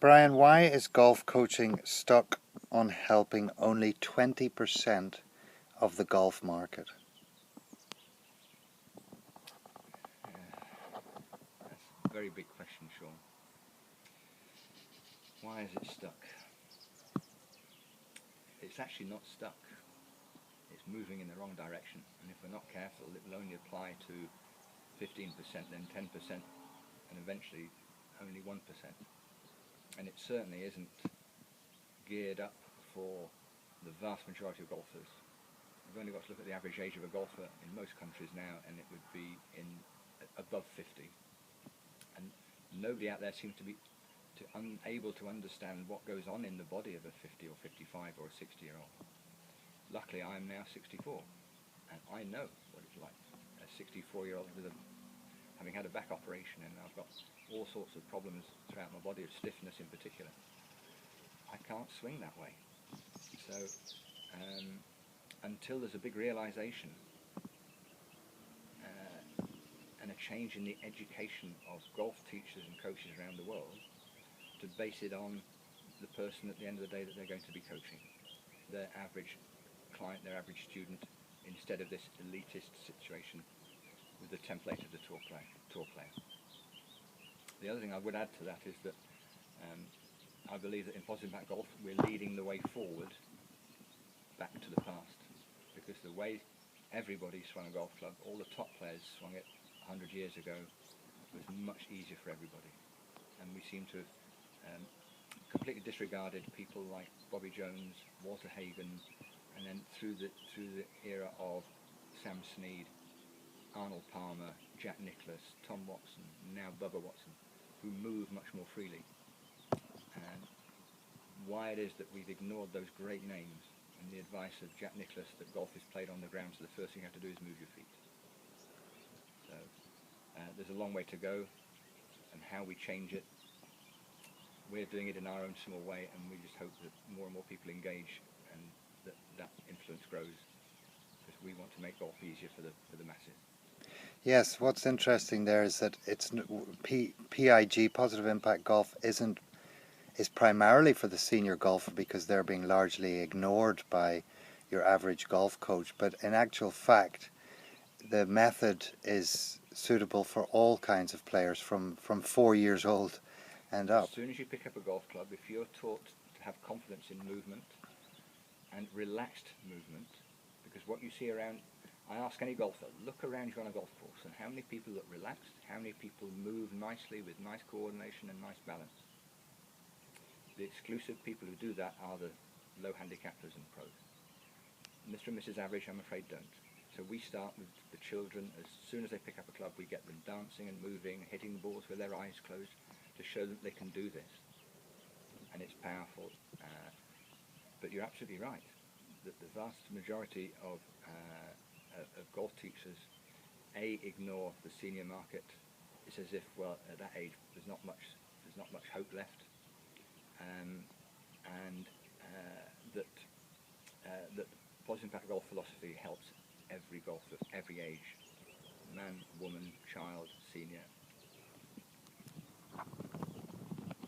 Brian, why is golf coaching stuck on helping only 20% of the golf market? That's a very big question, Sean. Why is it stuck? It's actually not stuck. It's moving in the wrong direction, and if we're not careful, it will only apply to 15%, then 10%, and eventually only 1%. And it certainly isn't geared up for the vast majority of golfers. We've only got to look at the average age of a golfer in most countries now, and it would be above 50. And nobody out there seems to be unable to understand what goes on in the body of a 50 or 55 or a 60-year-old. Luckily, I am now 64, and I know what it's like. A 64-year-old having had a back operation, and I've got all sorts of problems throughout my body, of stiffness in particular. I can't swing that way. So until there's a big realization and a change in the education of golf teachers and coaches around the world, to base it on the person at the end of the day that they're going to be coaching, their average client, their average student, instead of this elitist situation with the template of the tour player. The other thing I would add to that is that I believe that in positive impact golf we're leading the way forward back to the past, because the way everybody swung a golf club, all the top players swung it 100 years ago, was much easier for everybody, and we seem to have completely disregarded people like Bobby Jones, Walter Hagen, and then through the era of Sam Snead, Arnold Palmer, Jack Nicklaus, Tom Watson, now Bubba Watson, who move much more freely. And why it is that we've ignored those great names and the advice of Jack Nicklaus that golf is played on the ground, so the first thing you have to do is move your feet. So there's a long way to go, and how we change it, we're doing it in our own small way, and we just hope that more and more people engage and that influence grows, because we want to make golf easier for the masses. Yes, what's interesting there is that it's PIG, Positive Impact Golf, is primarily for the senior golfer, because they're being largely ignored by your average golf coach. But in actual fact, the method is suitable for all kinds of players from 4 years old and up. As soon as you pick up a golf club, if you're taught to have confidence in movement and relaxed movement, because what you see around, I ask any golfer, look around you on a golf course, and how many people look relaxed, how many people move nicely with nice coordination and nice balance. The exclusive people who do that are the low handicappers and pros. Mr. and Mrs. Average, I'm afraid, don't. So we start with the children. As soon as they pick up a club, we get them dancing and moving, hitting the balls with their eyes closed, to show that they can do this. And it's powerful. But you're absolutely right, that the vast majority of golf teachers ignore the senior market. It's as if, well, at that age there's not much hope left, and that positive impact golf philosophy helps every golfer, every age, man, woman, child, senior,